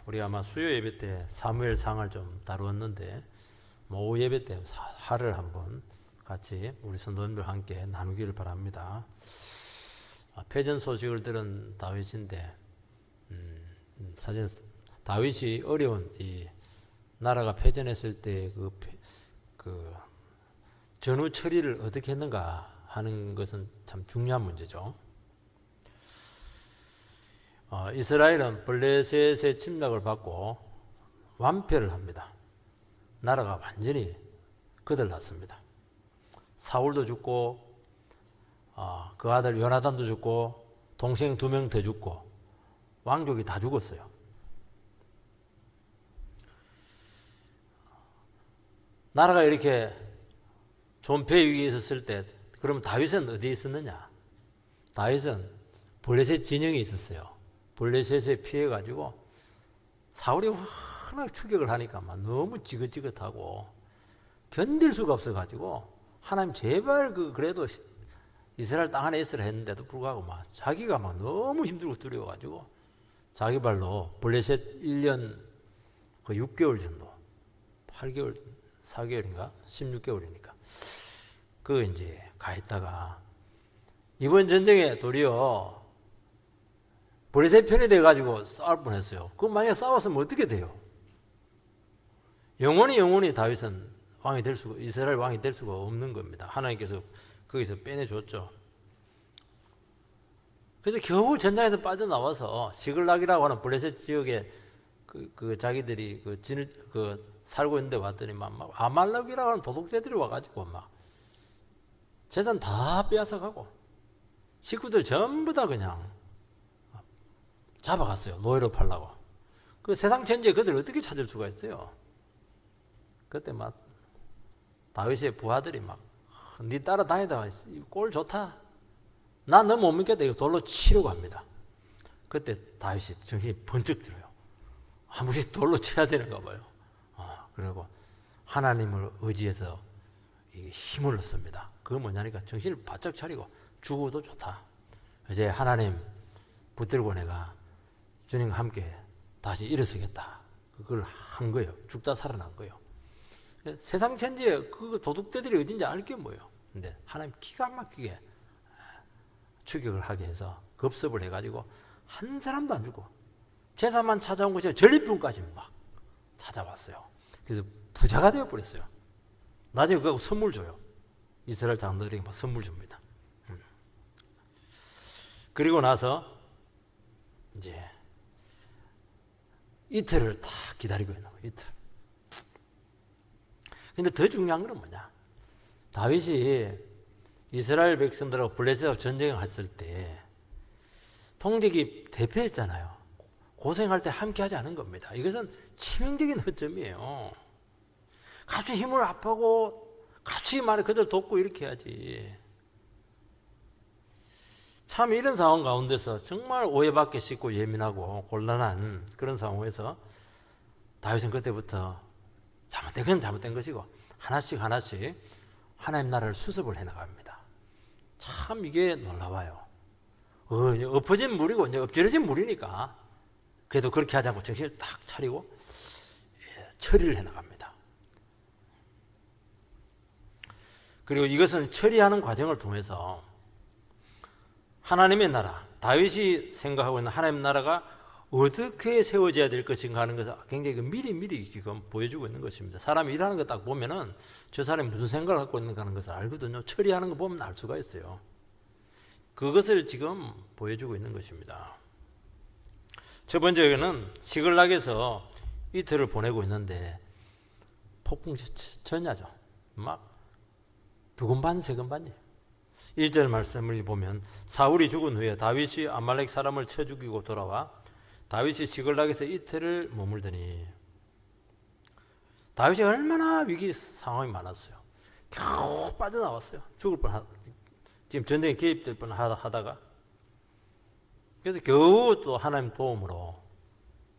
우리 아마 수요 예배 때 사무엘상을 좀 다루었는데 오후 예배 때 하를 한번 같이 우리 성도님들 함께 나누기를 바랍니다. 패전 소식을 들은 다윗인데 사실 다윗이 어려운 이 나라가 패전했을 때 그 전후 처리를 어떻게 했는가 하는 것은 참 중요한 문제죠. 이스라엘은 블레셋의 침략을 받고 완패를 합니다. 나라가 완전히 거들났습니다. 사울도 죽고 그 아들 요나단도 죽고 동생 2명 더 죽고 왕족이 다 죽었어요. 나라가 이렇게 존폐 위기에 있었을 때 그러면 다윗은 어디에 있었느냐? 다윗은 블레셋 진영에 있었어요. 블레셋에 피해가지고 사울이 워낙 추격을 하니까 막 너무 지긋지긋하고 견딜 수가 없어가지고 하나님 제발 그래도 이스라엘 땅 안에 있으라 했는데도 불구하고 막 자기가 막 너무 힘들고 두려워가지고 자기 발로 블레셋 1년 6개월 정도 8개월 4개월인가 16개월이니까 그 이제 가 있다가 이번 전쟁에 도리어 블레셋 편이 돼가지고 싸울 뻔했어요. 그럼 만약에 싸웠으면 어떻게 돼요? 영원히 다윗은 왕이 될 수가 이스라엘 왕이 될 수가 없는 겁니다. 하나님께서 거기서 빼내줬죠. 그래서 겨우 전장에서 빠져나와서 시글락이라고 하는 블레셋 지역에 그 자기들이 살고 있는데 왔더니 막 아말렉이라고 하는 도둑새들이 와가지고 막 재산 다 빼앗아가고 식구들 전부 다 그냥 잡아갔어요. 노예로 팔라고. 그 세상 천지에 그들 어떻게 찾을 수가 있어요? 그때 막 다윗의 부하들이 막 네 따라다니다가 꼴 좋다. 나 너 못 믿겠다. 이거 돌로 치려고 합니다. 그때 다윗이 정신이 번쩍 들어요. 아무리 돌로 쳐야 되는가 봐요. 그리고 하나님을 의지해서 힘을 얻습니다. 그거 뭐냐니까 정신을 바짝 차리고 죽어도 좋다. 이제 하나님 붙들고 내가 주님과 함께 다시 일어서겠다. 그걸 한 거예요. 죽다 살아난 거예요. 세상 천지에 그 도둑들이 어딘지 알 게 뭐예요. 근데 하나님 기가 막히게 추격을 하게 해서 급습을 해가지고 한 사람도 안 죽고 제사만 찾아온 것이 전리품까지 막 찾아왔어요. 그래서 부자가 되어버렸어요. 나중에 그거 선물 줘요. 이스라엘 장로들에게 막 선물 줍니다. 그리고 나서 이제 이틀을 다 기다리고 있는 거예요. 이틀. 근데 더 중요한 건 뭐냐? 다윗이 이스라엘 백성들하고 블레셋하고 전쟁을 했을 때 통직이 대패했잖아요. 고생할 때 함께 하지 않은 겁니다. 이것은 치명적인 허점이에요. 같이 힘을 합하고 같이 그들 돕고 이렇게 해야지. 참 이런 상황 가운데서 정말 오해받기 쉽고 예민하고 곤란한 그런 상황에서 다윗은 그때부터 잘못된 것이고 하나씩 하나님 나라를 수습을 해나갑니다. 참 이게 놀라워요. 엎어진 물이고 이제 엎질러진 물이니까 그래도 그렇게 하지 않고 정신을 딱 차리고 처리를 해나갑니다. 그리고 이것은 처리하는 과정을 통해서 하나님의 나라, 다윗이 생각하고 있는 하나님 나라가 어떻게 세워져야 될 것인가 하는 것을 굉장히 미리 지금 보여주고 있는 것입니다. 사람이 일하는 거 딱 보면은 저 사람이 무슨 생각을 갖고 있는가 하는 것을 알거든요. 처리하는 거 보면 알 수가 있어요. 그것을 지금 보여주고 있는 것입니다. 첫 번째는 시글락에서 이틀을 보내고 있는데 폭풍전야죠. 막 두근반 세근반이에요. 1절 말씀을 보면 사울이 죽은 후에 다윗이 아말렉 사람을 쳐 죽이고 돌아와 다윗이 시글락에서 이틀을 머물더니 다윗이 얼마나 위기 상황이 많았어요. 겨우 빠져나왔어요. 죽을 뻔 지금 전쟁에 개입될 뻔 하다가 그래서 겨우 또 하나님 도움으로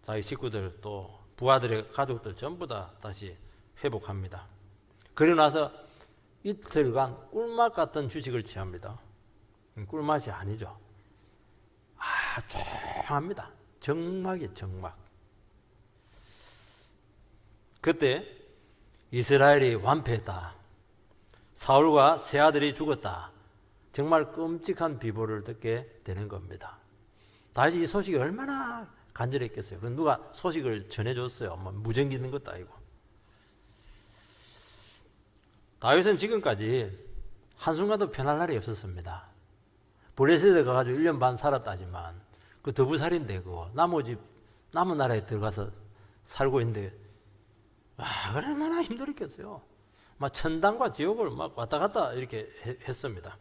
자기 식구들 또 부하들의 가족들 전부 다 다시 회복합니다. 그리고 나서 이틀간 꿀맛 같은 휴식을 취합니다. 꿀맛이 아니죠. 조용합니다. 정막이에요, 정막. 그때 이스라엘이 완패했다. 사울과 세 아들이 죽었다. 정말 끔찍한 비보를 듣게 되는 겁니다. 다윗이 이 소식이 얼마나 간절했겠어요. 누가 소식을 전해줬어요. 뭐 무전기 있는 것도 아니고. 다윗은 지금까지 한순간도 편할 날이 없었습니다. 블레셋에 가가지고 1년 반 살았다지만 그 더부살인 되고 남은 나라에 들어가서 살고 있는데 얼마나 힘들었겠어요. 막 천당과 지옥을 막 왔다 갔다 이렇게 했습니다.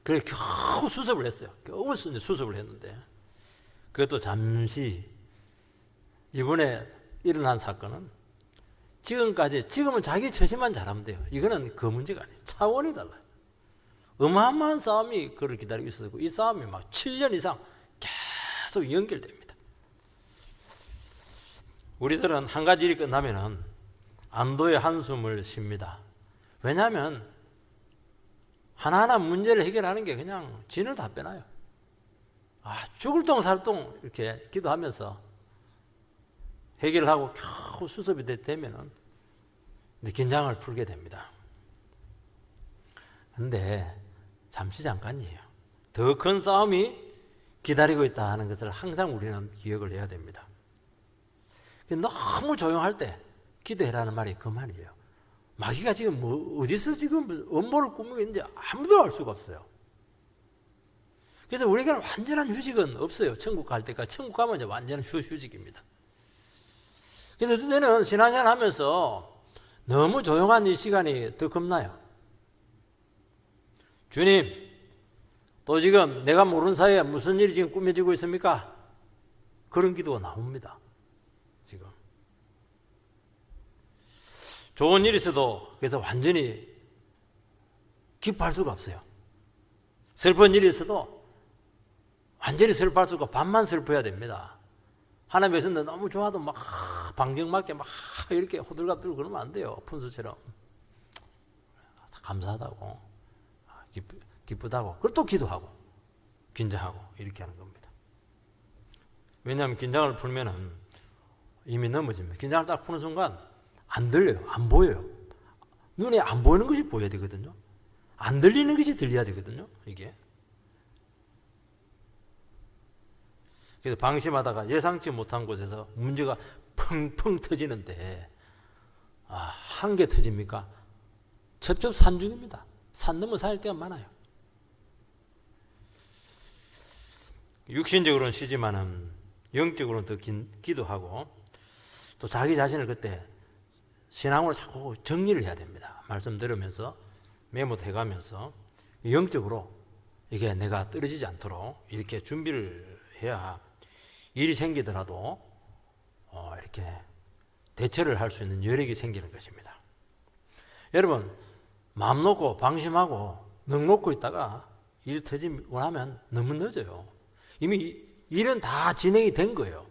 그래 겨우 수습을 했어요. 겨우 수습을 했는데 그것도 잠시. 이번에 일어난 사건은 지금은 자기 처신만 잘하면 돼요. 이거는 그 문제가 아니에요. 차원이 달라요. 어마어마한 싸움이 그를 기다리고 있었고 이 싸움이 막 7년 이상 계속 연결됩니다. 우리들은 한 가지 일이 끝나면은 안도의 한숨을 쉽니다. 왜냐하면 하나하나 문제를 해결하는 게 그냥 진을 다 빼놔요. 죽을 동 살 동 이렇게 기도하면서 해결하고 겨우 수습이 되면은 긴장을 풀게 됩니다. 근데 잠시 잠깐이에요. 더 큰 싸움이 기다리고 있다 하는 것을 항상 우리는 기억을 해야 됩니다. 너무 조용할 때 기도해라는 말이 그 말이에요. 마귀가 지금 어디서 지금 음모를 꾸미고 있는지 아무도 알 수가 없어요. 그래서 우리에게는 완전한 휴식은 없어요. 천국 갈 때까지. 천국 가면 이제 완전한 휴식입니다. 그래서 어떤 때는 신앙생활 하면서 너무 조용한 이 시간이 더 겁나요. 주님, 또 지금 내가 모르는 사이에 무슨 일이 지금 꾸며지고 있습니까? 그런 기도가 나옵니다. 지금. 좋은 일이 있어도 그래서 완전히 기뻐할 수가 없어요. 슬픈 일이 있어도 완전히 슬퍼할 수가 반만 슬퍼야 됩니다. 하나님의 백성들 너무 좋아도 막 방정맞게 막 이렇게 호들갑 들고 그러면 안 돼요. 푼수처럼. 감사하다고, 기쁘다고, 그리고 또 기도하고, 긴장하고 이렇게 하는 겁니다. 왜냐하면 긴장을 풀면은 이미 넘어집니다. 긴장을 딱 푸는 순간 안 들려요. 안 보여요. 눈에 안 보이는 것이 보여야 되거든요. 안 들리는 것이 들려야 되거든요. 이게. 그래서 방심하다가 예상치 못한 곳에서 문제가 펑펑 터지는데 한 개 터집니까? 첩첩산중입니다. 산 넘어 살 때가 많아요. 육신적으로는 쉬지만은 영적으로는 더 기도하고 또 자기 자신을 그때 신앙으로 자꾸 정리를 해야 됩니다. 말씀 들으면서 메모도 해가면서 영적으로 이게 내가 떨어지지 않도록 이렇게 준비를 해야 일이 생기더라도 이렇게 대처를 할 수 있는 여력이 생기는 것입니다. 여러분, 마음 놓고 방심하고 넋 놓고 있다가 일이 터지고 나면 너무 늦어요. 이미 일은 다 진행이 된 거예요.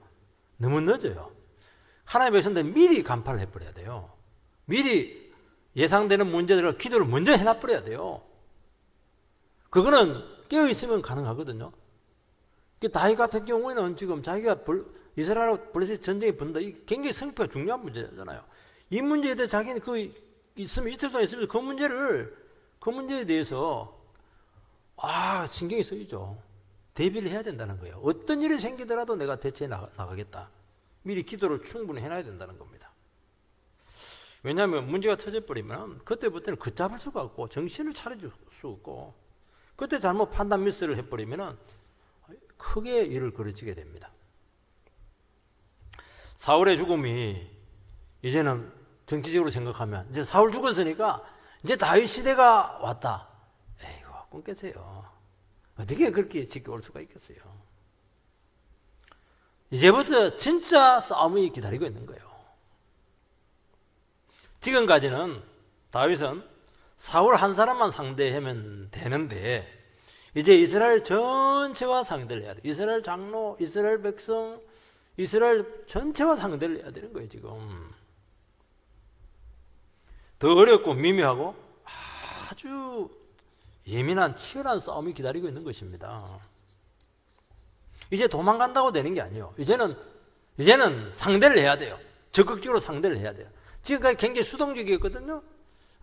너무 늦어요. 하나님의 백성들 미리 간파를 해버려야 돼요. 미리 예상되는 문제들을 기도를 먼저 해놔버려야 돼요. 그거는 깨어있으면 가능하거든요. 다윗 같은 경우에는 지금 자기가 이스라엘하고 블레셋 전쟁이 붙는다. 이게 굉장히 성패가 중요한 문제잖아요. 이 문제에 대해 자기는 있으면 이틀 동안 있으면서 그 문제에 대해서 신경이 쓰이죠. 대비를 해야 된다는 거예요. 어떤 일이 생기더라도 내가 대처해 나가겠다. 미리 기도를 충분히 해놔야 된다는 겁니다. 왜냐하면 문제가 터져버리면 그때부터는 걷잡을 수가 없고 정신을 차려줄 수 없고 그때 잘못 판단 미스를 해버리면 크게 일을 그르치게 됩니다. 사울의 죽음이 이제는 정치적으로 생각하면 이제 사울 죽었으니까 이제 다윗 시대가 왔다. 에이구, 꿈 깨세요. 어떻게 그렇게 지켜올 수가 있겠어요? 이제부터 진짜 싸움이 기다리고 있는 거예요. 지금까지는 다윗은 사울 한 사람만 상대하면 되는데 이제 이스라엘 전체와 상대를 해야 돼요. 이스라엘 장로, 이스라엘 백성, 이스라엘 전체와 상대를 해야 되는 거예요. 지금 더 어렵고 미묘하고 아주 예민한 치열한 싸움이 기다리고 있는 것입니다. 이제 도망간다고 되는 게 아니에요. 이제는 상대를 해야 돼요. 적극적으로 상대를 해야 돼요. 지금까지 굉장히 수동적이었거든요.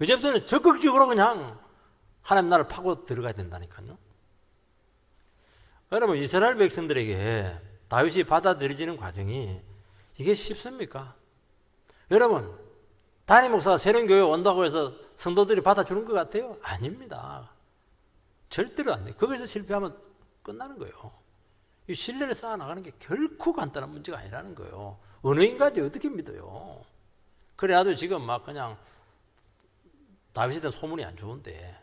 이제부터는 적극적으로 그냥 하나님 나라를 파고 들어가야 된다니까요. 여러분, 이스라엘 백성들에게 다윗이 받아들여지는 과정이 이게 쉽습니까? 여러분, 담임 목사가 새로운 교회 온다고 해서 성도들이 받아주는 것 같아요? 아닙니다. 절대로 안 돼요. 거기서 실패하면 끝나는 거예요. 이 신뢰를 쌓아나가는 게 결코 간단한 문제가 아니라는 거예요. 어느 인간인지 어떻게 믿어요? 그래, 나도 지금 막 그냥 다윗에 대한 소문이 안 좋은데,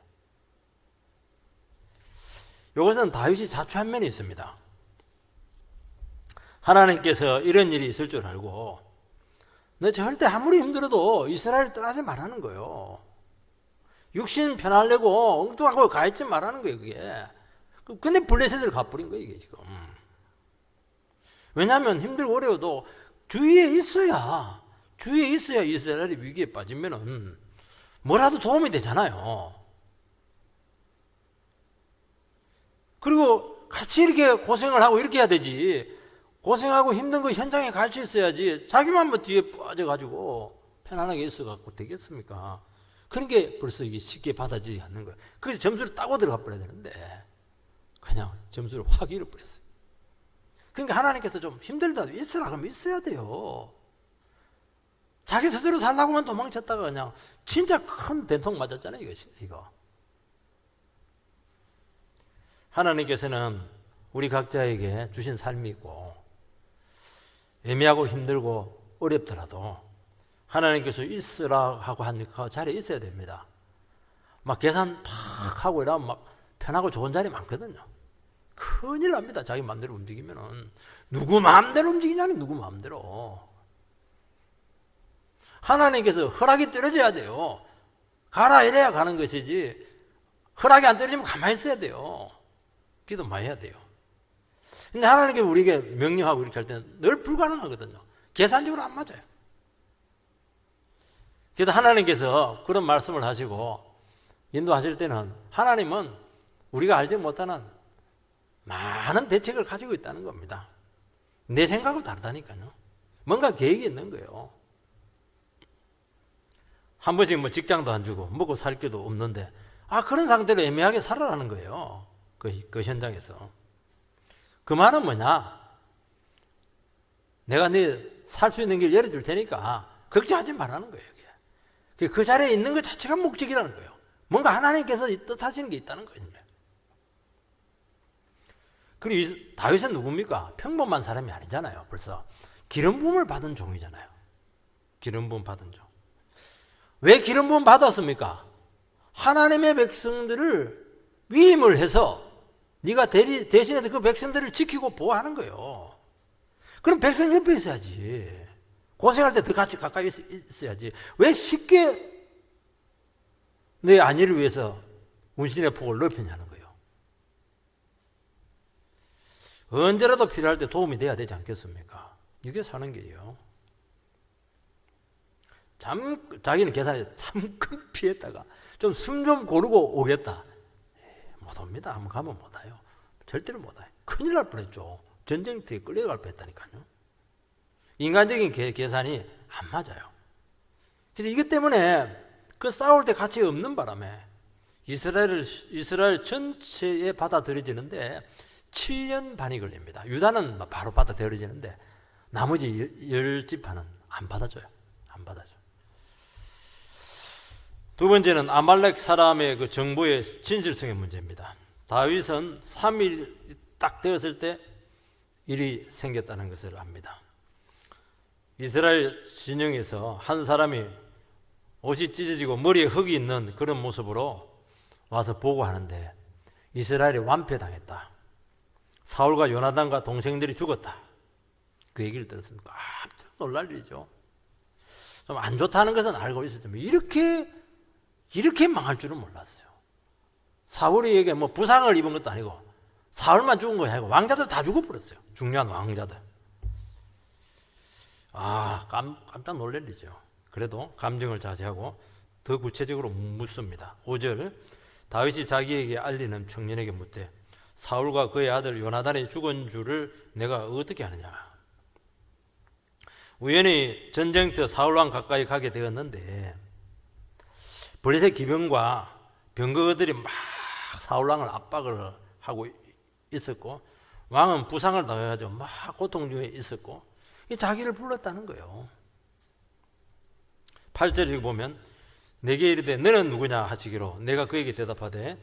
이것은 다윗이 자초한 면이 있습니다. 하나님께서 이런 일이 있을 줄 알고 너 절대 아무리 힘들어도 이스라엘을 떠나지 말라는 거예요. 육신 편하려고 엉뚱한 거 가있지 말라는 거예요. 그게. 근데 블레셋을 갚버린 거예요, 이게 지금. 왜냐하면 힘들고 어려워도 주위에 있어야 이스라엘이 위기에 빠지면은 뭐라도 도움이 되잖아요. 그리고 같이 이렇게 고생을 하고 이렇게 해야 되지. 고생하고 힘든 거 현장에 같이 있어야지. 자기만 뭐 뒤에 빠져가지고 편안하게 있어갖고 되겠습니까? 그런 게 벌써 이게 쉽게 받아지지 않는 거예요. 그래서 점수를 따고 들어가 버려야 되는데 그냥 점수를 확 잃어버렸어요. 그러니까 하나님께서 좀 힘들다도 있으라 그러면 있어야 돼요. 자기 스스로 살라고만 도망쳤다가 그냥 진짜 큰 된통 맞았잖아요, 이거. 하나님께서는 우리 각자에게 주신 삶이 있고 애매하고 힘들고 어렵더라도 하나님께서 있으라 하고 하니까 자리에 있어야 됩니다. 막 계산 팍 하고 이러면 막 편하고 좋은 자리 많거든요. 큰일 납니다. 자기 마음대로 움직이면은. 누구 마음대로 움직이냐니, 누구 마음대로. 하나님께서 허락이 떨어져야 돼요. 가라 이래야 가는 것이지 허락이 안 떨어지면 가만히 있어야 돼요. 기도 많이 해야 돼요. 근데 하나님께서 우리에게 명령하고 이렇게 할 때는 늘 불가능하거든요. 계산적으로 안 맞아요. 그래서 하나님께서 그런 말씀을 하시고 인도하실 때는 하나님은 우리가 알지 못하는 많은 대책을 가지고 있다는 겁니다. 내 생각은 다르다니까요. 뭔가 계획이 있는 거예요. 한 번씩 뭐 직장도 안 주고 먹고 살 게도 없는데 그런 상태로 애매하게 살아라는 거예요. 그 현장에서. 그 말은 뭐냐? 내가 네 살 수 있는 길 열어줄 테니까 걱정하지 말라는 거예요. 그 자리에 있는 것 자체가 목적이라는 거예요. 뭔가 하나님께서 뜻하시는 게 있다는 거예요. 그리고 다윗은 누굽니까? 평범한 사람이 아니잖아요. 벌써 기름 부음을 받은 종이잖아요. 기름 부음 받은 종. 왜 기름 부음 받았습니까? 하나님의 백성들을 위임을 해서 네가 대신해서 그 백성들을 지키고 보호하는 거예요. 그럼 백성 옆에 있어야지. 고생할 때 더 같이 가까이 있어야지. 왜 쉽게 내 안위를 위해서 운신의 폭을 넓히냐는 거예요. 언제라도 필요할 때 도움이 돼야 되지 않겠습니까? 이게 사는 길이에요. 자기는 계산해서 잠깐 피했다가 좀 숨 좀 고르고 오겠다. 못 옵니다. 한번 가면 못 와요. 절대로 못 와요. 큰일 날 뻔했죠. 전쟁터에 끌려갈 뻔했다니까요. 인간적인 계산이 안 맞아요. 그래서 이것 때문에 그 싸울 때 같이 없는 바람에 이스라엘 전체에 받아들여지는데 7년 반이 걸립니다. 유다는 바로 받아들여지는데 나머지 10지파는 안 받아줘요. 안 받아줘. 두 번째는 아말렉 사람의 그 정보의 진실성의 문제입니다. 다윗은 3일 딱 되었을 때 일이 생겼다는 것을 압니다. 이스라엘 진영에서 한 사람이 옷이 찢어지고 머리에 흙이 있는 그런 모습으로 와서 보고하는데 이스라엘이 완패당했다. 사울과 요나단과 동생들이 죽었다. 그 얘기를 들었습니다. 깜짝 놀랄 일이죠. 좀 안 좋다는 것은 알고 있었지만 이렇게 망할 줄은 몰랐어요. 사울이에게 뭐 부상을 입은 것도 아니고 사울만 죽은 거 아니고 왕자들 다 죽어버렸어요. 중요한 왕자들. 깜짝 놀랄 일이죠. 그래도 감정을 자제하고 더 구체적으로 묻습니다. 5절 다윗이 자기에게 알리는 청년에게 묻되 사울과 그의 아들 요나단이 죽은 줄을 내가 어떻게 아느냐. 우연히 전쟁터 사울왕 가까이 가게 되었는데 블레셋 기병과 병거들이 막 사울왕을 압박을 하고 있었고 왕은 부상을 당해가지고 막 고통 중에 있었고 자기를 불렀다는 거예요. 8절에 보면 내게 이르되 너는 누구냐 하시기로 내가 그에게 대답하되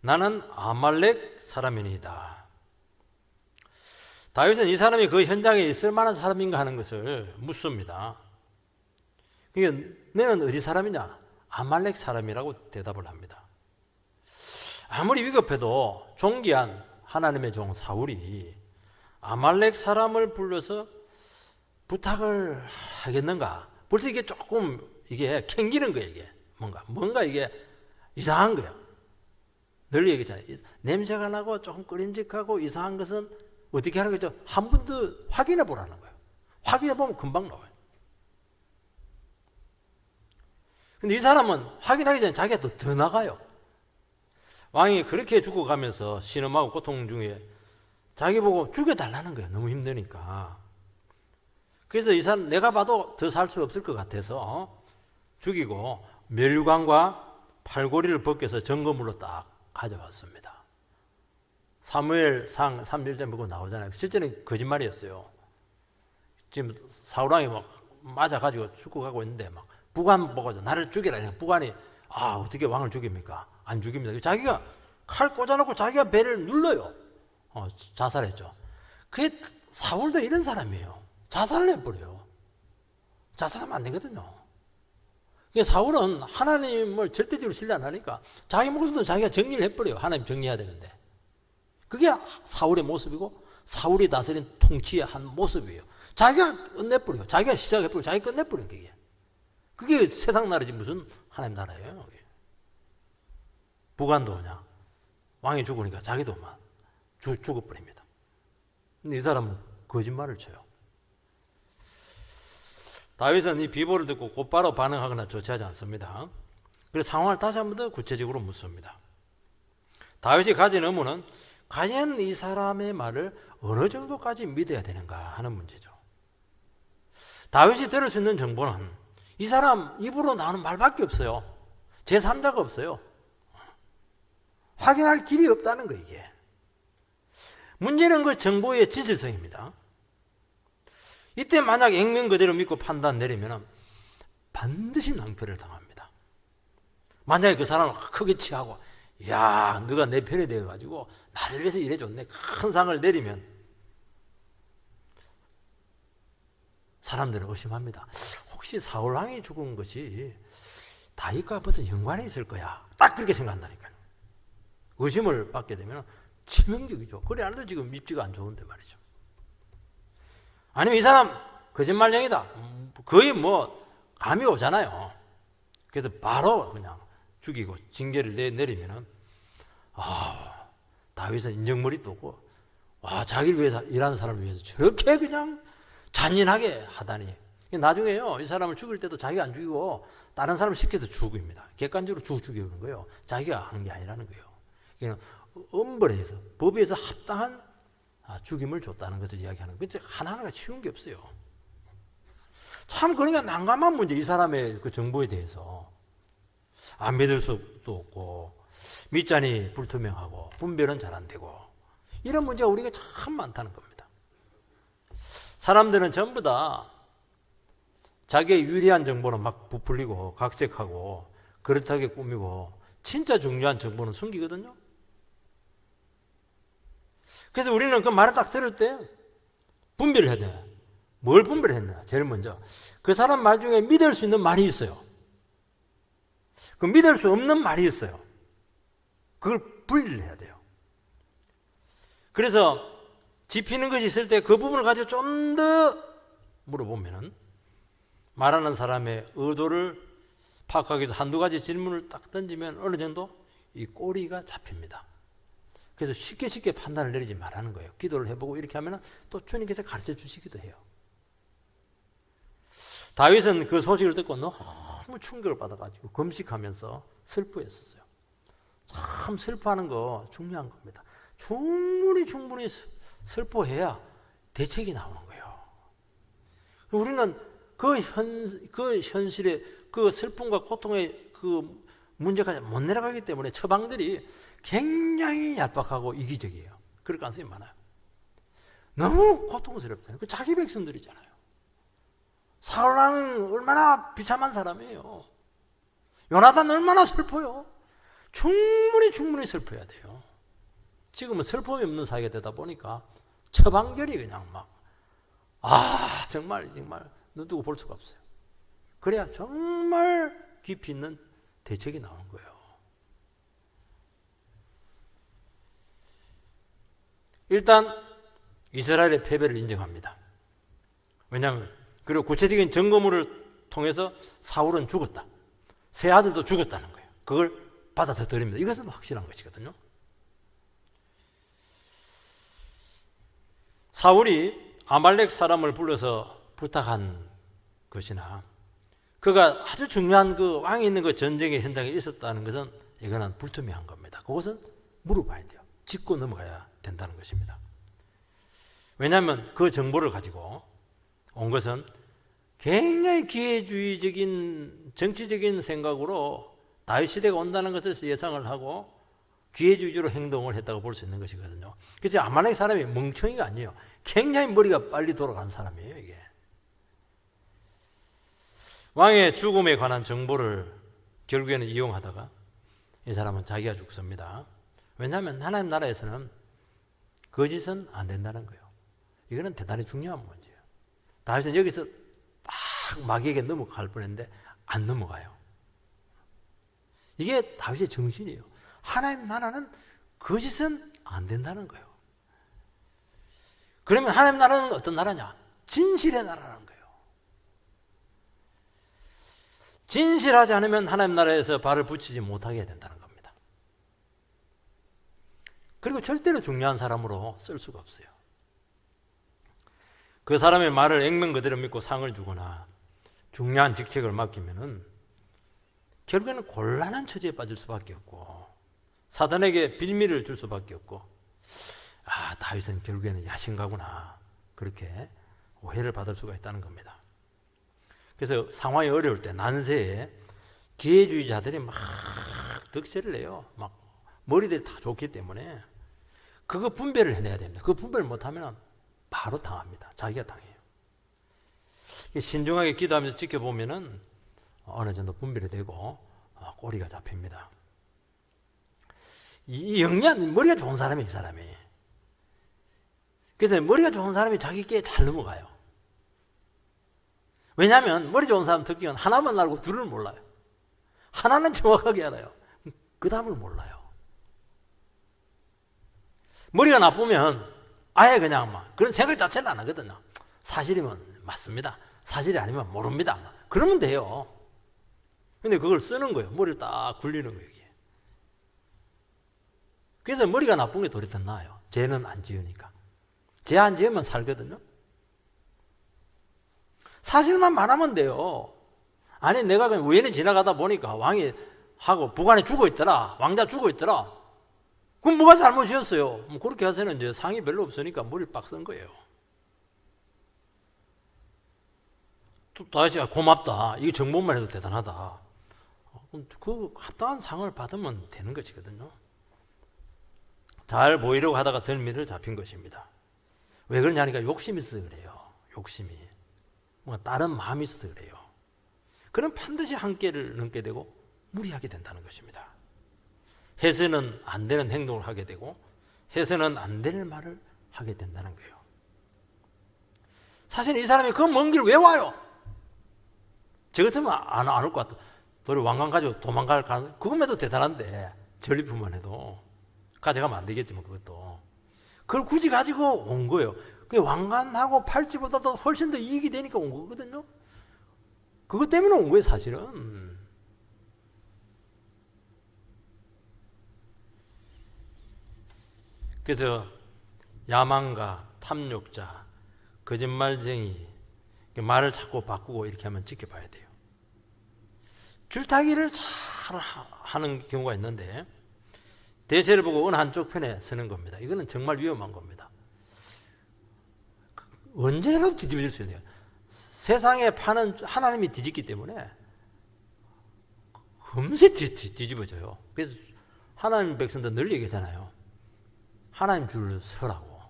나는 아말렉 사람이니이다. 다윗은 이 사람이 그 현장에 있을 만한 사람인가 하는 것을 묻습니다. 그러니까 너는 어디 사람이냐? 아말렉 사람이라고 대답을 합니다. 아무리 위급해도 존귀한 하나님의 종 사울이 아말렉 사람을 불러서 부탁을 하겠는가? 벌써 이게 조금 이게 캥기는 거예요. 이게 뭔가 이게 이상한 거예요. 늘 얘기했잖아요. 냄새가 나고 조금 끄림직하고 이상한 것은 어떻게 하는 거죠? 한 번 더 확인해 보라는 거예요. 확인해 보면 금방 나와요. 근데 이 사람은 확인하기 전에 자기가 더 나가요. 왕이 그렇게 죽어가면서 신음하고 고통 중에 자기 보고 죽여달라는 거예요. 너무 힘드니까. 그래서 이 사람 내가 봐도 더 살 수 없을 것 같아서 죽이고 멸관과 팔고리를 벗겨서 점검으로 딱 가져왔습니다. 사무엘상 3절에 보고 나오잖아요. 실제는 거짓말이었어요. 지금 사울왕이 막 맞아가지고 죽어가고 있는데 막 부관 보고 나를 죽이라. 부관이 어떻게 왕을 죽입니까? 안 죽입니다. 자기가 칼 꽂아놓고 자기가 배를 눌러요. 자살했죠. 그게 사울도 이런 사람이에요. 자살을 해버려요. 자살하면 안 되거든요. 사울은 하나님을 절대적으로 신뢰 안 하니까 자기 목숨도 자기가 정리를 해버려요. 하나님 정리해야 되는데. 그게 사울의 모습이고 사울이 다스린 통치의 한 모습이에요. 자기가 끝내버려요. 자기가 시작해버리고 자기가 끝내버려요. 그게 세상 나라지 무슨 하나님 나라예요. 부관도 그냥 왕이 죽으니까 자기도 막 죽어버립니다. 근데 이 사람은 거짓말을 쳐요. 다윗은 이 비보를 듣고 곧바로 반응하거나 조치하지 않습니다. 그래서 상황을 다시 한 번 더 구체적으로 묻습니다. 다윗이 가진 의문은 과연 이 사람의 말을 어느 정도까지 믿어야 되는가 하는 문제죠. 다윗이 들을 수 있는 정보는 이 사람 입으로 나오는 말밖에 없어요. 제3자가 없어요. 확인할 길이 없다는 거 이게. 문제는 그 정보의 진실성입니다. 이때 만약 액면 그대로 믿고 판단 내리면 반드시 낭패를 당합니다. 만약에 그 사람을 크게 취하고 야 너가 내 편이 되어가지고 나를 위해서 일해줬네 큰 상을 내리면 사람들은 의심합니다. 혹시 사울왕이 죽은 것이 다윗과 무슨 연관이 있을 거야. 딱 그렇게 생각한다니까요. 의심을 받게 되면 치명적이죠. 그래 안 해도 지금 입지가 안 좋은데 말이죠. 아니면 이 사람 거짓말쟁이다. 거의 감이 오잖아요. 그래서 바로 그냥 죽이고 징계를 내리면은 다윗은 인정머리도 없고 자기를 위해서 일하는 사람을 위해서 저렇게 그냥 잔인하게 하다니. 나중에요 이 사람을 죽일 때도 자기가 안 죽이고 다른 사람을 시켜서 죽입니다. 객관적으로 죽이는 거예요. 자기가 한 게 아니라는 거예요. 그냥 엄벌해서 법에서 합당한 죽임을 줬다는 것을 이야기하는 거예요. 하나하나가 쉬운 게 없어요. 참 그러니까 난감한 문제. 이 사람의 그 정보에 대해서 안 믿을 수도 없고 밑잔이 불투명하고 분별은 잘 안 되고 이런 문제가 우리가 참 많다는 겁니다. 사람들은 전부 다 자기의 유리한 정보는 막 부풀리고 각색하고 그렇다게 꾸미고 진짜 중요한 정보는 숨기거든요. 그래서 우리는 그 말을 딱 들을 때 분별을 해야 돼요. 뭘 분별했나? 제일 먼저 그 사람 말 중에 믿을 수 있는 말이 있어요. 그 믿을 수 없는 말이 있어요. 그걸 분리를 해야 돼요. 그래서 짚히는 것이 있을 때 그 부분을 가지고 좀 더 물어보면은 말하는 사람의 의도를 파악하기 위해서 한두 가지 질문을 딱 던지면 어느 정도 이 꼬리가 잡힙니다. 그래서 쉽게 판단을 내리지 말라는 거예요. 기도를 해보고 이렇게 하면 또 주님께서 가르쳐 주시기도 해요. 다윗은 그 소식을 듣고 너무 충격을 받아가지고 금식하면서 슬퍼했었어요. 참 슬퍼하는 거 중요한 겁니다. 충분히 슬퍼해야 대책이 나오는 거예요. 우리는 그 현실의 그 슬픔과 고통의 그 문제까지 못 내려가기 때문에 처방들이 굉장히 얄팍하고 이기적이에요. 그럴 가능성이 많아요. 너무 고통스럽잖아요. 그 자기 백성들이잖아요. 사울왕은 얼마나 비참한 사람이에요. 요나단 얼마나 슬퍼요. 충분히 슬퍼야 돼요. 지금은 슬픔이 없는 사회가 되다 보니까 처방결이 그냥 정말 눈 뜨고 볼 수가 없어요. 그래야 정말 깊이 있는 대책이 나오는 거예요. 일단 이스라엘의 패배를 인정합니다. 왜냐하면 그리고 구체적인 증거물을 통해서 사울은 죽었다. 세 아들도 죽었다는 거예요. 그걸 받아들입니다. 이것은 확실한 것이거든요. 사울이 아말렉 사람을 불러서 부탁한 것이나 그가 아주 중요한 그 왕이 있는 그 전쟁의 현장에 있었다는 것은 이거는 불투명한 겁니다. 그것은 물어봐야 돼요. 짚고 넘어가야 된다는 것입니다. 왜냐하면 그 정보를 가지고 온 것은 굉장히 기회주의적인 정치적인 생각으로 다윗 시대가 온다는 것을 예상을 하고 기회주의적으로 행동을 했다고 볼 수 있는 것이거든요. 그래서 아말렉 사람이 멍청이가 아니에요. 굉장히 머리가 빨리 돌아가는 사람이에요, 이게. 왕의 죽음에 관한 정보를 결국에는 이용하다가 이 사람은 자기가 죽습니다. 왜냐하면 하나님 나라에서는 거짓은 안 된다는 거예요. 이거는 대단히 중요한 문제예요. 다윗은 여기서 딱 마귀에게 넘어갈 뻔했는데 안 넘어가요. 이게 다윗의 정신이에요. 하나님 나라는 거짓은 안 된다는 거예요. 그러면 하나님 나라는 어떤 나라냐? 진실의 나라라는 거예요. 진실하지 않으면 하나님 나라에서 발을 붙이지 못하게 된다는 겁니다. 그리고 절대로 중요한 사람으로 쓸 수가 없어요. 그 사람의 말을 액면 그대로 믿고 상을 주거나 중요한 직책을 맡기면은 결국에는 곤란한 처지에 빠질 수밖에 없고 사단에게 빌미를 줄 수밖에 없고 다윗은 결국에는 야신가구나 그렇게 오해를 받을 수가 있다는 겁니다. 그래서 상황이 어려울 때 난세에 기회주의자들이 막 득세를 내요. 막 머리들이 다 좋기 때문에 그거 분별을 해내야 됩니다. 그 분별을 못하면 바로 당합니다. 자기가 당해요. 신중하게 기도하면서 지켜보면은 어느 정도 분별이 되고 꼬리가 잡힙니다. 이 영리한 머리가 좋은 사람이 이 사람이. 그래서 머리가 좋은 사람이 자기 꾀에 잘 넘어가요. 왜냐하면 머리 좋은 사람 특징은 하나만 알고 둘을 몰라요. 하나는 정확하게 알아요. 그 답을 몰라요. 머리가 나쁘면 아예 그냥 그런 생각 자체를 안 하거든요. 사실이면 맞습니다. 사실이 아니면 모릅니다. 그러면 돼요. 근데 그걸 쓰는 거예요. 머리를 딱 굴리는 거예요. 이게. 그래서 머리가 나쁜 게 도리어 나아요. 죄는 안 지으니까. 죄 안 지으면 살거든요. 사실만 말하면 돼요. 아니 내가 그냥 우연히 지나가다 보니까 왕이 하고 부관에 죽어 있더라. 왕자 죽어 있더라. 그럼 뭐가 잘못이었어요? 뭐 그렇게 해서는 이제 상이 별로 없으니까 머리를 빡 쓴 거예요. 또 다시 고맙다. 이게 정보만 해도 대단하다. 그 합당한 상을 받으면 되는 것이거든요. 잘 보이려고 하다가 덜미를 잡힌 것입니다. 왜 그러냐니까 욕심이 있어서 그래요. 욕심이. 뭔가 다른 마음이 있어서 그래요. 그럼 반드시 한계를 넘게 되고 무리하게 된다는 것입니다. 해서는 안 되는 행동을 하게 되고 해서는 안 될 말을 하게 된다는 거예요. 사실 이 사람이 그 먼 길 왜 와요? 저 같으면 안 올 것 같아. 도리 왕관 가지고 도망갈 가능 그것만 해도 대단한데 전리품만 해도 가져가면 안 되겠지만 그것도 그걸 굳이 가지고 온 거예요. 그 왕관하고 팔찌보다도 훨씬 더 이익이 되니까 온 거거든요. 그것 때문에 온 거예요, 사실은. 그래서 야망가, 탐욕자, 거짓말쟁이, 말을 자꾸 바꾸고 이렇게 하면 지켜봐야 돼요. 줄타기를 잘 하는 경우가 있는데 대세를 보고 어느 한쪽 편에 서는 겁니다. 이거는 정말 위험한 겁니다. 언제라도 뒤집어질 수 있네요. 세상에 파는 하나님이 뒤집기 때문에 금세 뒤집어져요. 그래서 하나님 백성들 늘 얘기하잖아요. 하나님 줄 서라고.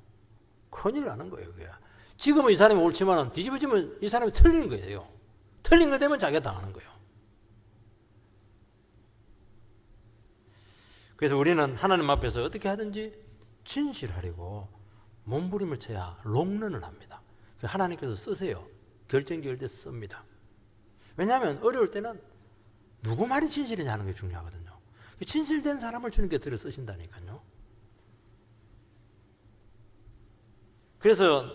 큰일 나는 거예요. 그게. 지금은 이 사람이 옳지만 뒤집어지면 이 사람이 틀린 거예요. 틀린 거 되면 자기가 당하는 거예요. 그래서 우리는 하나님 앞에서 어떻게 하든지 진실하려고 몸부림을 쳐야 롱런을 합니다. 하나님께서 쓰세요. 결정지을 때 씁니다. 왜냐하면 어려울 때는 누구 말이 진실이냐 하는 게 중요하거든요. 진실된 사람을 주님께 들어 쓰신다니까요. 그래서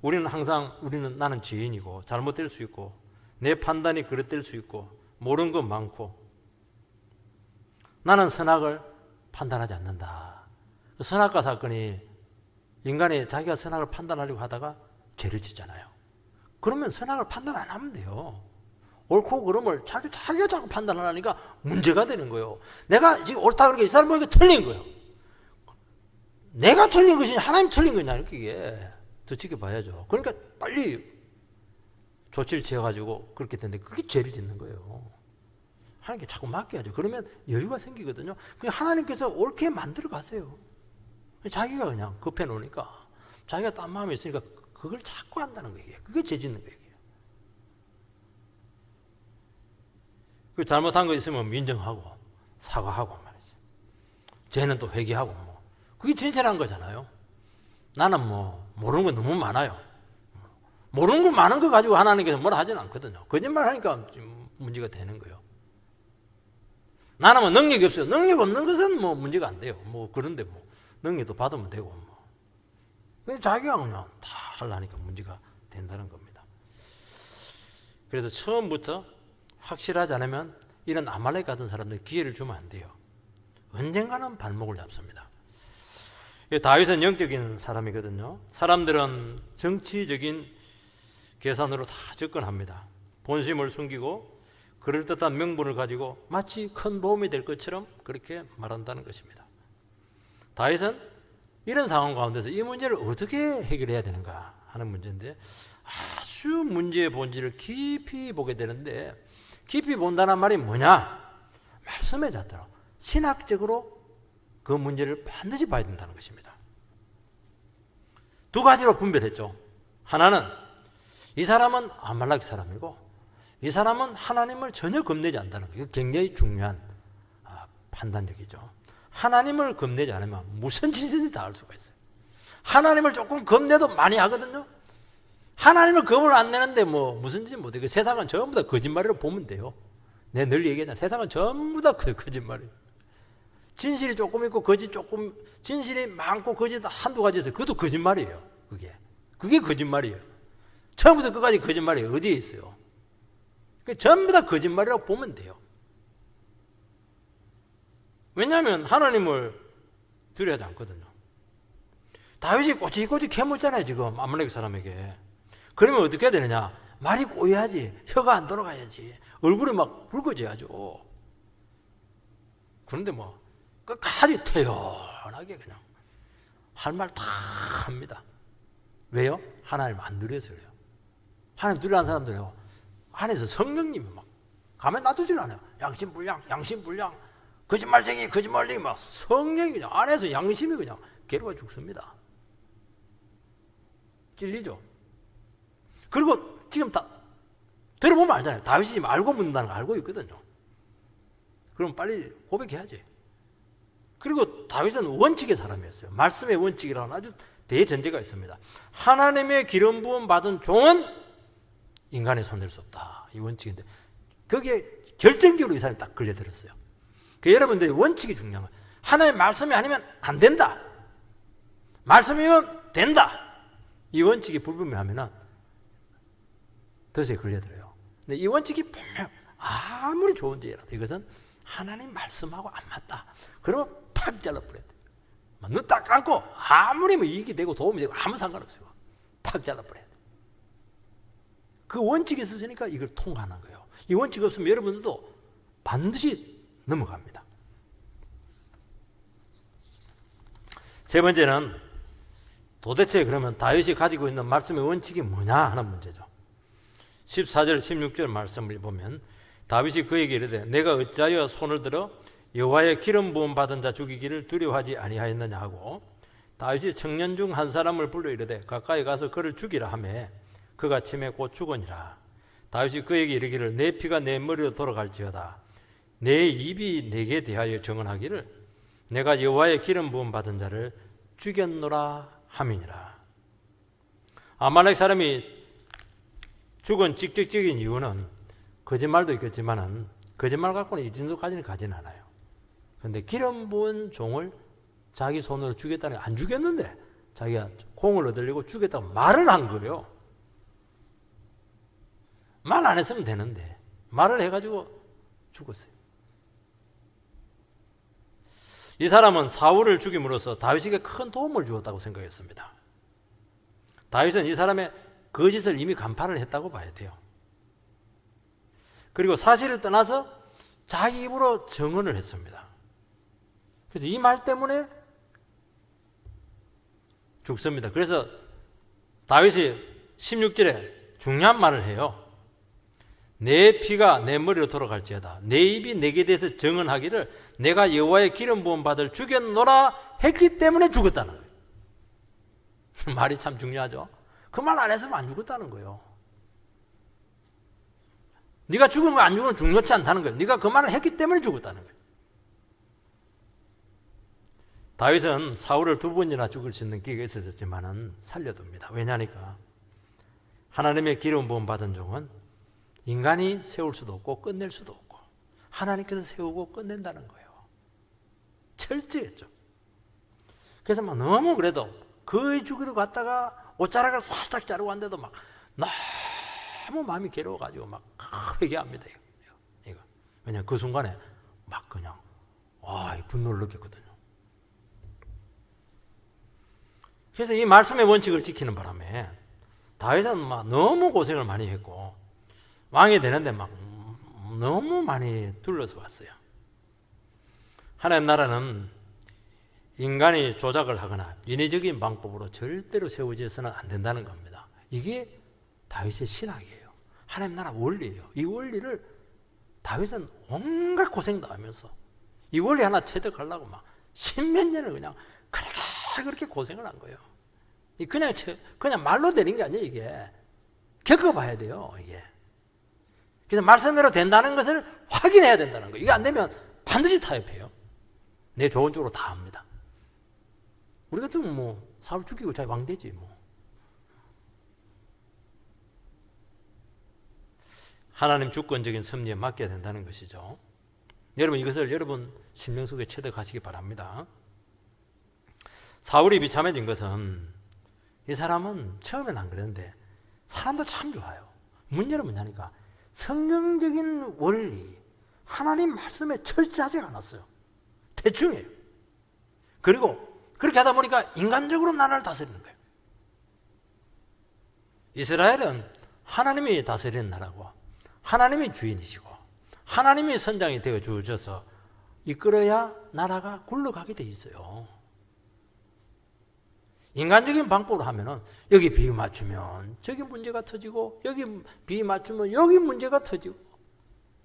우리는 항상 나는 죄인이고 잘못될 수 있고 내 판단이 그릇될 수 있고 모르는 건 많고 나는 선악을 판단하지 않는다. 선악과 사건이 인간이 자기가 선악을 판단하려고 하다가 죄를 짓잖아요. 그러면 선악을 판단 안 하면 돼요. 옳고 그름을 자기가 자꾸 판단하니까 문제가 되는 거예요. 내가 지금 옳다 그러니까 이 사람 보니까 틀린 거예요. 내가 틀린 것이냐 하나님 틀린 거냐 이게 더 지켜봐야죠. 그러니까 빨리 조치를 취해가지고 그렇게 되는데 그게 죄를 짓는 거예요. 하나님께 자꾸 맡겨야죠. 그러면 여유가 생기거든요. 그냥 하나님께서 옳게 만들어 가세요. 자기가 그냥 급해 놓으니까 자기가 딴 마음이 있으니까 그걸 자꾸 한다는 거예요. 그게 죄 짓는 거예요. 그 잘못한 거 있으면 민정하고 사과하고 말이죠. 죄는 또 회개하고 뭐 그게 진실한 거잖아요. 나는 뭐 모르는 거 너무 많아요. 모르는 거 많은 거 가지고 하나님께서 뭐라 하진 않거든요. 거짓말 하니까 문제가 되는 거예요. 나는 뭐 능력이 없어요. 능력 없는 것은 뭐 문제가 안 돼요. 뭐 그런데 뭐 능력도 받으면 되고 뭐. 근데 자기가 그냥 다 하려니까 문제가 된다는 겁니다. 그래서 처음부터 확실하지 않으면 이런 아말렉 같은 사람들 기회를 주면 안 돼요. 언젠가는 발목을 잡습니다. 다윗은 영적인 사람이거든요. 사람들은 정치적인 계산으로 다 접근합니다. 본심을 숨기고 그럴듯한 명분을 가지고 마치 큰 도움이 될 것처럼 그렇게 말한다는 것입니다. 다윗은 이런 상황 가운데서 이 문제를 어떻게 해결해야 되는가 하는 문제인데 아주 문제의 본질을 깊이 보게 되는데 깊이 본다는 말이 뭐냐? 말씀에 잣대로 신학적으로 그 문제를 반드시 봐야 된다는 것입니다. 두 가지로 분별했죠. 하나는 이 사람은 아말렉 사람이고 이 사람은 하나님을 전혀 겁내지 않는다는 거예요. 굉장히 중요한 판단력이죠. 하나님을 겁내지 않으면 무슨 짓이든지 다 할 수가 있어요. 하나님을 조금 겁내도 많이 하거든요. 하나님을 겁을 안 내는데 뭐 무슨 짓 못해요. 그 세상은 전부 다 거짓말이라고 보면 돼요. 내가 늘 얘기하잖아. 세상은 전부 다 거짓말이에요. 진실이 조금 있고 거짓 조금, 진실이 많고 거짓 한두 가지 있어요. 그것도 거짓말이에요. 그게 거짓말이에요. 처음부터 끝까지 거짓말이에요. 어디에 있어요? 전부 다 거짓말이라고 보면 돼요. 왜냐하면 하나님을 두려워하지 않거든요. 다윗이 꼬치꼬치 캐묻잖아요. 지금 아말렉 사람에게. 그러면 어떻게 해야 되느냐? 말이 꼬여야지. 혀가 안 돌아가야지. 얼굴이 막 붉어져야죠. 그런데 뭐 끝까지 태연하게 그냥 할 말 다 합니다. 왜요? 하나님 안 두려워서 그래요. 하나님 두려워하는 사람들은요, 안에서 성령님이 막 가만 놔두질 않아요. 양심불량, 양심불량, 거짓말쟁이, 거짓말쟁이 막 성령이 그냥 안에서 양심이 그냥 괴로워 죽습니다. 찔리죠. 그리고 지금 다 들어보면 알잖아요. 다윗이 지금 알고 묻는다는 거 알고 있거든요. 그럼 빨리 고백해야지. 그리고 다윗은 원칙의 사람이었어요. 말씀의 원칙이라는 아주 대전제가 있습니다. 하나님의 기름 부음 받은 종은 인간의 손댈 수 없다. 이 원칙인데 거기에 결정적으로 이 사람이 딱 걸려들었어요. 여러분들의 원칙이 중요한 거예요. 하나님의 말씀이 아니면 안 된다. 말씀이면 된다. 이 원칙이 불분명하면 덫에 걸려들어요. 근데 이 원칙이 분명 아무리 좋은 죄라도 이것은 하나님 말씀하고 안 맞다. 그러면 팍 잘라버려야 돼. 눈 딱 감고 아무리 뭐 이익이 되고 도움이 되고 아무 상관없어요. 팍 잘라버려야 돼. 그 원칙이 있으니까 이걸 통과하는 거예요. 이 원칙이 없으면 여러분들도 반드시 넘어갑니다. 세 번째는 도대체 그러면 다윗이 가지고 있는 말씀의 원칙이 뭐냐 하는 문제죠. 14절 16절 말씀을 보면 다윗이 그에게 이르되 내가 어찌하여 손을 들어 여호와의 기름 부음 받은 자 죽이기를 두려워하지 아니하였느냐 하고 다윗이 청년 중 한 사람을 불러 이르되 가까이 가서 그를 죽이라 하매 그가 침에 곧 죽으니라. 다윗이 그에게 이르기를 내 피가 내 머리로 돌아갈지어다 내 입이 내게 대하여 정언하기를 내가 여호와의 기름 부음 받은 자를 죽였노라 함이니라. 아말렉 사람이 죽은 직접적인 이유는 거짓말도 있겠지만은 거짓말 갖고는 이 정도까지는 가진 않아요. 그런데 기름 부은 종을 자기 손으로 죽였다는 게 안 죽였는데 자기가 공을 얻으려고 죽였다고 말을 한 거예요. 말 안 했으면 되는데 말을 해가지고 죽었어요. 이 사람은 사울을 죽임으로써 다윗에게 큰 도움을 주었다고 생각했습니다. 다윗은 이 사람의 거짓을 이미 간파를 했다고 봐야 돼요. 그리고 사실을 떠나서 자기 입으로 증언을 했습니다. 그래서 이 말 때문에 죽습니다. 그래서 다윗이 16절에 중요한 말을 해요. 내 피가 내 머리로 돌아갈지어다 내 입이 내게 대해서 증언하기를 내가 여호와의 기름 부음 받을 죽였노라 했기 때문에 죽었다는 거예요. 말이 참 중요하죠. 그 말 안 했으면 안 죽었다는 거예요. 네가 죽은 거 안 죽은 건 중요치 않다는 거예요. 네가 그 말을 했기 때문에 죽었다는 거예요. 다윗은 사울을 2번이나 죽일 수 있는 기회가 있었지만은 살려둡니다. 왜냐니까 하나님의 기름 부음 받은 종은 인간이 세울 수도 없고 끝낼 수도 없고 하나님께서 세우고 끝낸다는 거예요. 철저했죠. 그래서 막 너무 그래도 거의 죽이러 갔다가 옷자락을 살짝 자르고 왔는데도 막 너무 마음이 괴로워가지고 막 회개합니다. 이거. 왜냐면 그 순간에 막 그냥 분노를 느꼈거든요. 그래서 이 말씀의 원칙을 지키는 바람에 다윗은 막 너무 고생을 많이 했고 왕이 되는데 막 너무 많이 둘러서 왔어요. 하나님 나라는 인간이 조작을 하거나 인위적인 방법으로 절대로 세워져서는 안 된다는 겁니다. 이게 다윗의 신학이에요. 하나님 나라 원리예요. 이 원리를 다윗은 온갖 고생도 하면서 이 원리 하나 체득하려고 막 십몇 년을 그냥 그렇게 고생을 한 거예요. 그냥 말로 되는 게 아니에요. 이게 겪어봐야 돼요. 이게. 그래서 말씀대로 된다는 것을 확인해야 된다는 거예요. 이게 안 되면 반드시 타협해요. 내 좋은 쪽으로 다 합니다. 우리 같으면 뭐 사울 죽이고 자기 왕 되지 뭐. 하나님 주권적인 섭리에 맡겨야 된다는 것이죠. 여러분 이것을 여러분 심령 속에 체득하시기 바랍니다. 사울이 비참해진 것은 이 사람은 처음에는 안 그랬는데 사람도 참 좋아요. 문제는 뭐냐니까 성경적인 원리, 하나님 말씀에 철저하지 않았어요. 대충해요. 그리고 그렇게 하다 보니까 인간적으로 나라를 다스리는 거예요. 이스라엘은 하나님이 다스리는 나라고 하나님이 주인이시고 하나님이 선장이 되어 주셔서 이끌어야 나라가 굴러가게 돼 있어요. 인간적인 방법으로 하면은 여기 비 맞추면 저기 문제가 터지고 여기 비 맞추면 여기 문제가 터지고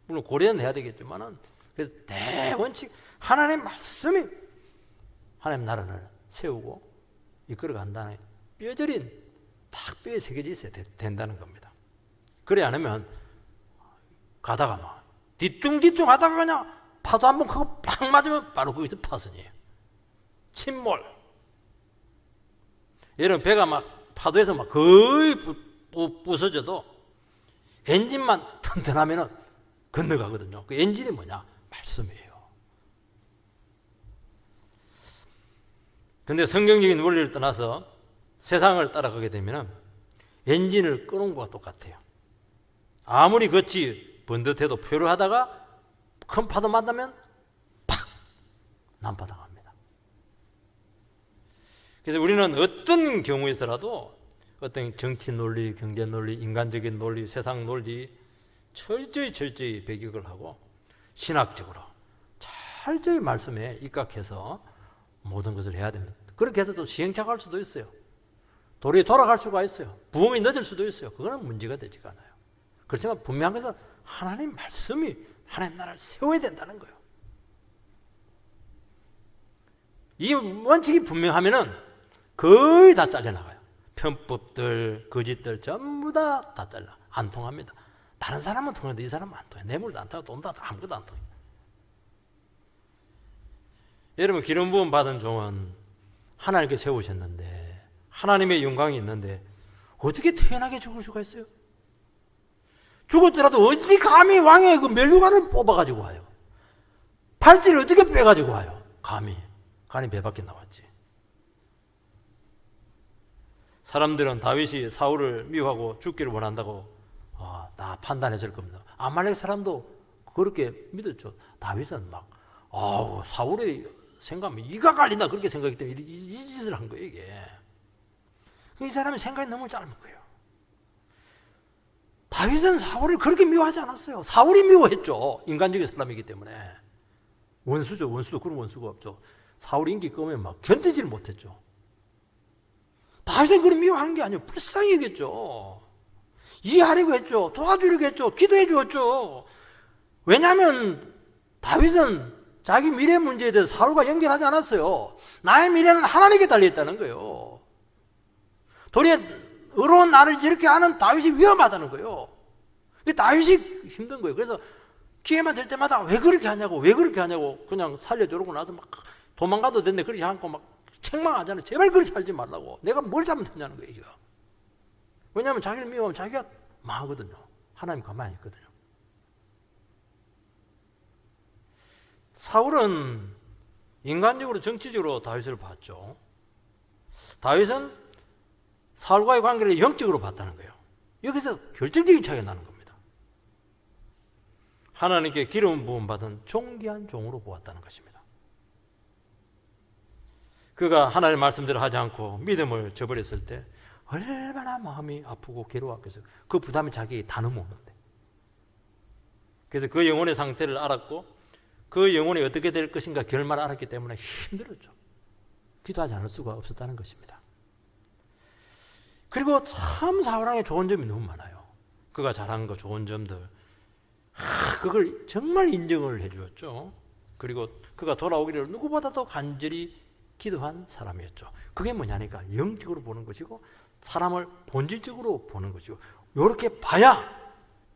물론 고려는 해야 되겠지만은 그래서 대원칙 하나님 말씀이 하나님 나라를 세우고 이끌어 간다는 뼈저린 딱 뼈에 새겨져 있어야 된다는 겁니다. 그래 않으면 가다가 막 뒤뚱뒤뚱 하다가 그냥 파도 한번 크고 팍 맞으면 바로 거기서 파선이에요. 침몰. 여러분 배가 막 파도에서 막 거의 부서져도 엔진만 튼튼하면은 건너가거든요. 그 엔진이 뭐냐? 말씀이에요. 근데 성경적인 원리를 떠나서 세상을 따라가게 되면은 엔진을 끄는 것과 똑같아요. 아무리 겉이 번듯해도 표류하다가 큰 파도 만나면 팍 난파당 합니다. 그래서 우리는 어떤 경우에서라도 어떤 정치 논리, 경제 논리, 인간적인 논리, 세상 논리 철저히 배격을 하고 신학적으로 철저히 말씀에 입각해서 모든 것을 해야 됩니다. 그렇게 해서 또 시행착오할 수도 있어요. 도리에 돌아갈 수가 있어요. 부흥이 늦을 수도 있어요. 그거는 문제가 되지가 않아요. 그렇지만 분명한 것은 하나님 말씀이 하나님 나라를 세워야 된다는 거예요. 이 원칙이 분명하면은 거의 다 잘려나가요. 편법들, 거짓들 전부 다 잘라. 안 통합니다. 다른 사람은 통하는데 이 사람은 안 통해. 뇌물도 안 타고 돈도 안 타고 아무것도 안 통해. 여러분, 기름 부음 받은 종은 하나님께 세우셨는데 하나님의 영광이 있는데 어떻게 태연하게 죽을 수가 있어요? 죽었더라도 어디 감히 왕의 그 멸류관을 뽑아가지고 와요? 팔찌를 어떻게 빼가지고 와요? 감히. 간이 배 밖에 나왔지. 사람들은 다윗이 사울을 미워하고 죽기를 원한다고 다 판단했을 겁니다. 아말렉 사람도 그렇게 믿었죠. 다윗은 막 사울의 생각하면 이가 갈린다 그렇게 생각했기 때문에 이 짓을 한 거예요. 이게 이 사람의 생각이 너무 짧은 거예요. 다윗은 사울을 그렇게 미워하지 않았어요. 사울이 미워했죠. 인간적인 사람이기 때문에. 원수죠. 원수도 그런 원수가 없죠. 사울 인기 끄면 막 견디지를 못했죠. 다윗은 그걸 미워한 게 아니에요. 불쌍히 여겼죠. 이해하려고 했죠. 도와주려고 했죠. 기도해 주었죠. 왜냐하면 다윗은 자기 미래 문제에 대해서 사울과 연결하지 않았어요. 나의 미래는 하나님께 달려있다는 거예요. 도리어 의로운 나를 저렇게 하는 다윗이 위험하다는 거예요. 다윗이 힘든 거예요. 그래서 기회만 될 때마다 왜 그렇게 하냐고 그냥 살려주고 나서 막 도망가도 된대 그렇게 하고 막 책망하잖아요. 제발 그렇게 살지 말라고. 내가 뭘 잘못했냐는 거예요. 왜냐하면 자기를 미워하면 자기가 망하거든요. 하나님 가만히 있거든요. 사울은 인간적으로 정치적으로 다윗을 봤죠. 다윗은 사울과의 관계를 영적으로 봤다는 거예요. 여기서 결정적인 차이가 나는 겁니다. 하나님께 기름 부음 받은 존귀한 종으로 보았다는 것입니다. 그가 하나님의 말씀대로 하지 않고 믿음을 저버렸을 때 얼마나 마음이 아프고 괴로웠겠어요. 그 부담이 자기에게 다 넘어오는데. 그래서 그 영혼의 상태를 알았고 그 영혼이 어떻게 될 것인가 결말을 알았기 때문에 힘들었죠. 기도하지 않을 수가 없었다는 것입니다. 그리고 참 사울왕의 좋은 점이 너무 많아요. 그가 잘한 거 좋은 점들 그걸 정말 인정을 해주었죠. 그리고 그가 돌아오기를 누구보다도 간절히 기도한 사람이었죠. 그게 뭐냐니까 영적으로 보는 것이고 사람을 본질적으로 보는 것이고 이렇게 봐야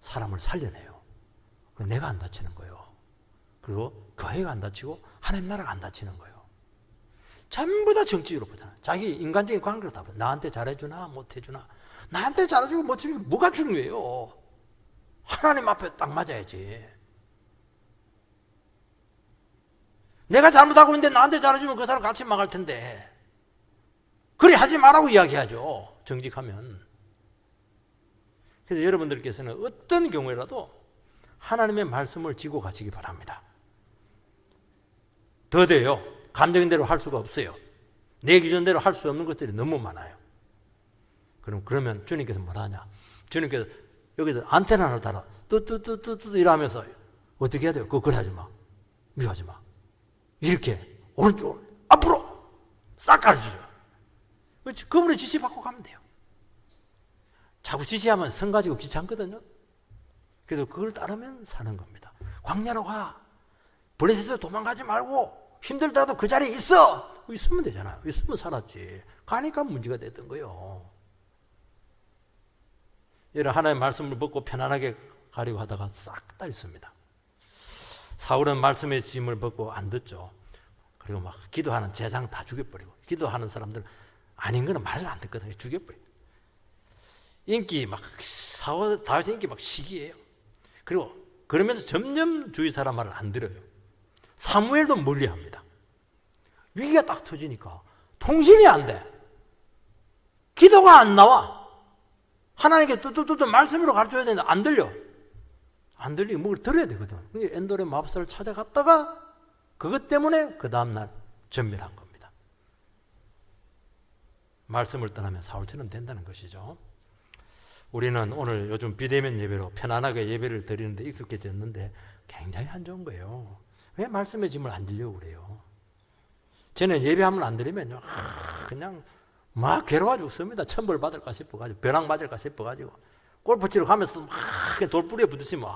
사람을 살려내요. 내가 안 다치는 거예요. 그리고 교회가 안 다치고 하나님 나라가 안 다치는 거예요. 전부 다 정치적으로 보잖아요. 자기 인간적인 관계를 다 봐. 나한테 잘해주나 못해주나. 나한테 잘해주고 못해주고 뭐가 중요해요. 하나님 앞에 딱 맞아야지. 내가 잘못하고 있는데 나한테 잘해주면 그 사람 같이 망할 텐데. 그래 하지 말라고 이야기하죠. 정직하면. 그래서 여러분들께서는 어떤 경우에라도 하나님의 말씀을 지고 가시기 바랍니다. 더 돼요. 감정대로 할 수가 없어요. 내 기준대로 할 수 없는 것들이 너무 많아요. 그러면 주님께서 뭐하냐? 주님께서 여기서 안테나 하나 달아 뜨뜨뜨뜨뜨 이러면서 어떻게 해야 돼요? 그걸 하지 마. 미워하지 마. 이렇게 오른쪽 앞으로 싹 가르쳐줘요. 그분의 지시 받고 가면 돼요. 자꾸 지시하면 성 가지고 귀찮거든요. 그래서 그걸 따르면 사는 겁니다. 광야로 가. 블레셋으로 도망가지 말고 힘들다도 그 자리에 있어. 있으면 되잖아요. 있으면 살았지. 가니까 문제가 됐던 거예요. 이런 하나님의 말씀을 듣고 편안하게 가려고 하다가 싹 다 있습니다. 사울은 말씀의 짐을 벗고 안 듣죠. 그리고 막 기도하는 제장 다 죽여버리고 기도하는 사람들은 아닌 거는 말을 안 듣거든요. 죽여버려요. 인기 막 다윗의 인기 막 시기예요. 그리고 그러면서 점점 주위 사람 말을 안 들어요. 사무엘도 멀리합니다. 위기가 딱 터지니까 통신이 안 돼. 기도가 안 나와. 하나님께 뚜뚜뚜뚜 말씀으로 가르쳐야 되는데 안 들려. 안 들리고 뭘 들어야 되거든. 엔돌의 마법사를 찾아갔다가 그것 때문에 그 다음날 전멸한 겁니다. 말씀을 떠나면 사울처럼 된다는 것이죠. 우리는 오늘 요즘 비대면 예배로 편안하게 예배를 드리는데 익숙해졌는데 굉장히 안 좋은 거예요. 왜 말씀의 짐을 안 지려고 그래요? 저는 예배하면 안 드리면요, 그냥 막 괴로워 죽습니다. 천벌 받을까 싶어가지고, 벼락 맞을까 싶어가지고, 골프 치러 가면서 막 돌부리에 부딪히면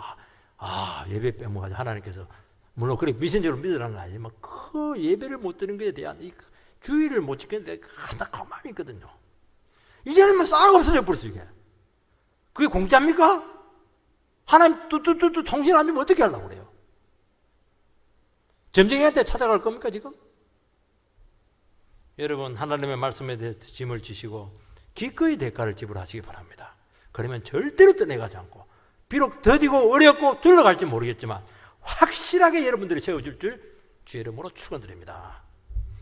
예배 빼먹어가지고 하나님께서 물론 그렇게 미신적으로 믿으라는 건 아니지만 그 예배를 못 드리는 것에 대한 이 주의를 못 지키는데 안타까운 마음이 있거든요. 이제는 싹 없어져 버렸어 이게. 그게 공짜입니까? 하나님 뚜뚜뚜뚜 통신 안 주면 어떻게 하려고 그래요? 점쟁이한테 찾아갈 겁니까 지금? 여러분 하나님의 말씀에 대해서 짐을 지시고 기꺼이 대가를 지불하시기 바랍니다. 그러면 절대로 떠내가지 않고 비록 더디고 어렵고 둘러갈지 모르겠지만 확실하게 여러분들이 세워줄 줄 주의 이름으로 축원드립니다.